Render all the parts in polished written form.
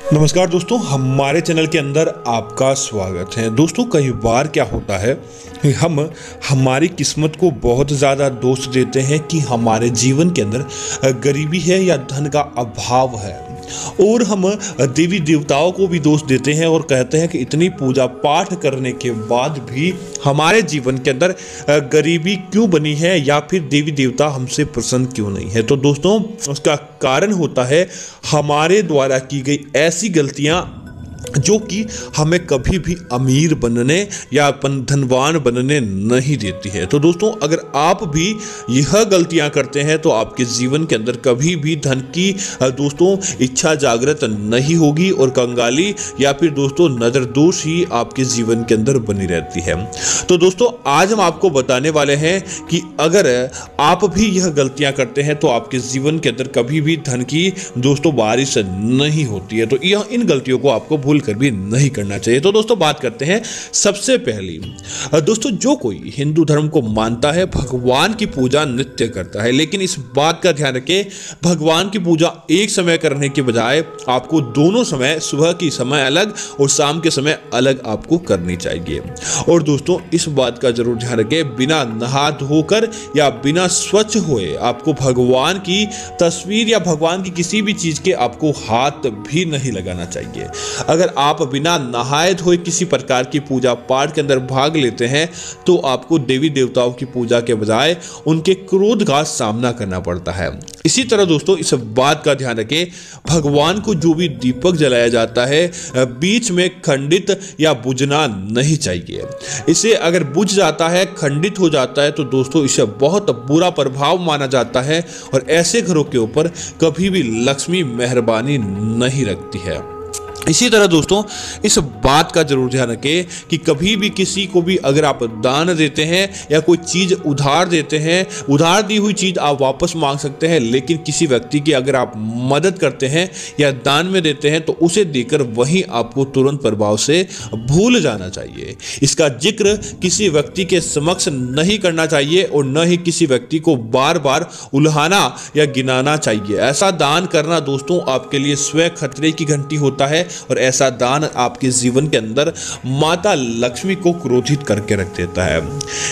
नमस्कार दोस्तों, हमारे चैनल के अंदर आपका स्वागत है। दोस्तों, कई बार क्या होता है कि हम हमारी किस्मत को बहुत ज़्यादा दोष देते हैं कि हमारे जीवन के अंदर गरीबी है या धन का अभाव है, और हम देवी देवताओं को भी दोष देते हैं और कहते हैं कि इतनी पूजा पाठ करने के बाद भी हमारे जीवन के अंदर गरीबी क्यों बनी है या फिर देवी देवता हमसे प्रसन्न क्यों नहीं है। तो दोस्तों, उसका कारण होता है हमारे द्वारा की गई ऐसी गलतियां जो कि हमें कभी भी अमीर बनने या धनवान बनने नहीं देती है। तो दोस्तों, अगर आप भी यह गलतियां करते हैं तो आपके जीवन के अंदर कभी भी धन की दोस्तों इच्छा जागृत नहीं होगी और कंगाली या फिर दोस्तों नजरदोष ही आपके जीवन के अंदर बनी रहती है। तो दोस्तों, आज हम आपको बताने वाले हैं कि अगर आप भी यह गलतियां करते हैं तो आपके जीवन के अंदर कभी भी धन की दोस्तों बारिश नहीं होती है। तो यह इन गलतियों को आपको भूल कर भी नहीं करना चाहिए। तो दोस्तों, बात करते हैं सबसे पहली। दोस्तों, जो कोई हिंदू धर्म को मानता है भगवान की पूजा नित्य करता है, लेकिन इस बात का ध्यान रखें, भगवान की पूजा एक समय करने के बजाय आपको दोनों समय, सुबह की समय अलग और शाम के समय अलग आपको करनी चाहिए। और दोस्तों, इस बात का जरूर ध्यान रखें, बिना नहा धोकर या बिना स्वच्छ हुए आपको भगवान की तस्वीर या भगवान की किसी भी चीज के आपको हाथ भी नहीं लगाना चाहिए। अगर आप बिना नहाए धोए किसी प्रकार की पूजा पाठ के अंदर भाग लेते हैं तो आपको देवी देवताओं की पूजा के बजाय उनके क्रोध का सामना करना पड़ता है। इसी तरह दोस्तों, इस बात का ध्यान रखें, भगवान को जो भी दीपक जलाया जाता है बीच में खंडित या बुझना नहीं चाहिए। इसे अगर बुझ जाता है, खंडित हो जाता है, तो दोस्तों इसे बहुत बुरा प्रभाव माना जाता है और ऐसे घरों के ऊपर कभी भी लक्ष्मी मेहरबानी नहीं रखती है। इसी तरह दोस्तों, इस बात का जरूर ध्यान रखें कि कभी भी किसी को भी अगर आप दान देते हैं या कोई चीज़ उधार देते हैं, उधार दी हुई चीज़ आप वापस मांग सकते हैं, लेकिन किसी व्यक्ति की अगर आप मदद करते हैं या दान में देते हैं तो उसे देकर वहीं आपको तुरंत प्रभाव से भूल जाना चाहिए। इसका जिक्र किसी व्यक्ति के समक्ष नहीं करना चाहिए और न ही किसी व्यक्ति को बार बार उल्हाना या गिनाना चाहिए। ऐसा दान करना दोस्तों आपके लिए स्वयं खतरे की घंटी होता है और ऐसा दान आपके जीवन के अंदर माता लक्ष्मी को क्रोधित करके रख देता है।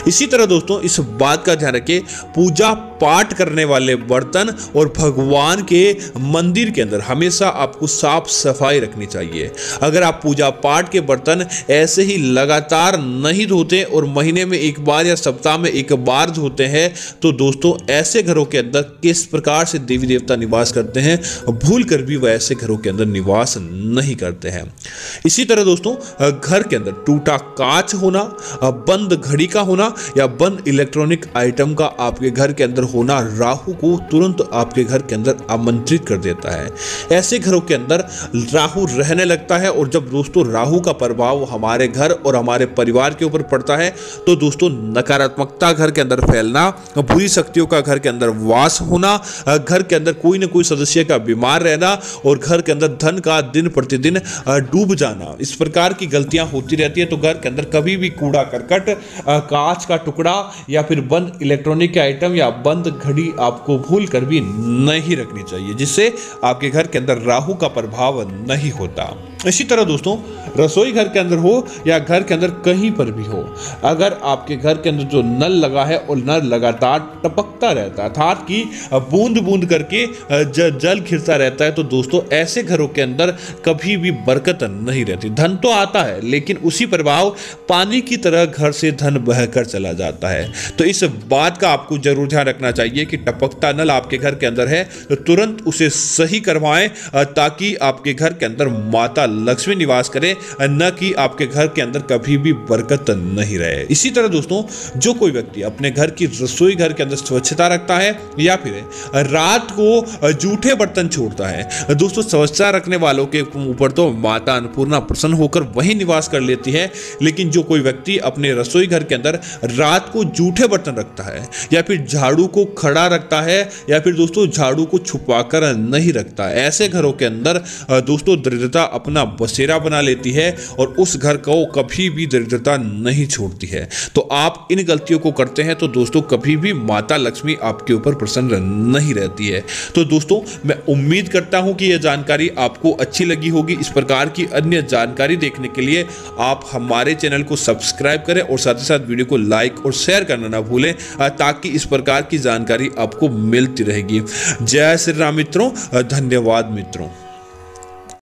इसी तरह दोस्तों, इस बात का ध्यान रखें, पूजा पाठ करने वाले बर्तन और भगवान के मंदिर के अंदर हमेशा आपको साफ सफाई रखनी चाहिए। अगर आप पूजा पाठ के बर्तन ऐसे ही लगातार नहीं धोते और महीने में एक बार या सप्ताह में एक बार धोते हैं तो दोस्तों ऐसे घरों के अंदर किस प्रकार से देवी देवता निवास करते हैं, भूल कर भी वह ऐसे घरों के अंदर निवास नहीं करते हैं। इसी तरह दोस्तों, घर के अंदर टूटा कांच होना, बंद घड़ी का होना या बंद इलेक्ट्रॉनिक आइटम का आपके घर के अंदर होना राहु को तुरंत आपके घर के अंदर आमंत्रित कर देता है। ऐसे घरों के अंदर राहु रहने लगता है और जब दोस्तों राहु का प्रभाव हमारे घर और हमारे परिवार के ऊपर पड़ता है तो दोस्तों नकारात्मकता घर के अंदर फैलना, बुरी शक्तियों का घर के अंदर वास होना, घर के अंदर कोई ना कोई सदस्य का बीमार रहना और घर के अंदर धन का दिन प्रतिदिन डूब जाना, इस प्रकार की गलतियां होती रहती है। तो घर के अंदर कभी भी कूड़ा करकट, कांच का टुकड़ा या फिर बंद इलेक्ट्रॉनिक आइटम या बंद घड़ी आपको भूल कर भी नहीं रखनी चाहिए, जिससे आपके घर के अंदर राहु का प्रभाव नहीं होता। इसी तरह दोस्तों, रसोई घर के अंदर हो या घर के अंदर कहीं पर भी हो, अगर आपके घर के अंदर जो नल लगा है और नल लगातार टपकता रहता है, अर्थात कि बूंद बूंद करके जल गिरता रहता है, तो दोस्तों ऐसे घरों के अंदर कभी भी बरकत नहीं रहती। धन तो आता है लेकिन उसी प्रभाव पानी की तरह घर से धन बहकर चला जाता है। तो इस बात का आपको जरूर ध्यान रखना चाहिए कि टपकता नल आपके घर के अंदर है तो तुरंत उसे सही करवाएं ताकि आपके घर के अंदर माता लक्ष्मी निवास करे, न कि आपके घर के अंदर कभी भी बरकत नहीं रहे। इसी तरह दोस्तों, जो कोई व्यक्ति अपने घर की रसोई घर के अंदर स्वच्छता रखता है या फिर रात को जूठे बर्तन छोड़ता है, दोस्तों स्वच्छता रखने वालों के ऊपर तो माता अन्नपूर्णा प्रसन्न होकर वही निवास कर लेती है, लेकिन जो कोई व्यक्ति अपने रसोई घर के अंदर रात को जूठे बर्तन रखता है या फिर झाड़ू को खड़ा रखता है या फिर दोस्तों झाड़ू को छुपाकर नहीं रखता, ऐसे घरों के अंदर दोस्तों दरिद्रता अपना अपना बसेरा बना लेती है और उस घर को कभी भी दरिद्रता नहीं छोड़ती है। तो आप इन गलतियों को करते हैं तो दोस्तों कभी भी माता लक्ष्मी आपके ऊपर प्रसन्न नहीं रहती है। तो दोस्तों मैं उम्मीद करता हूं कि यह जानकारी आपको अच्छी लगी होगी। इस प्रकार की अन्य जानकारी देखने के लिए आप हमारे चैनल को सब्सक्राइब करें और साथ ही साथ वीडियो को लाइक और शेयर करना ना भूलें, ताकि इस प्रकार की जानकारी आपको मिलती रहेगी। जय श्री राम मित्रों, धन्यवाद मित्रों।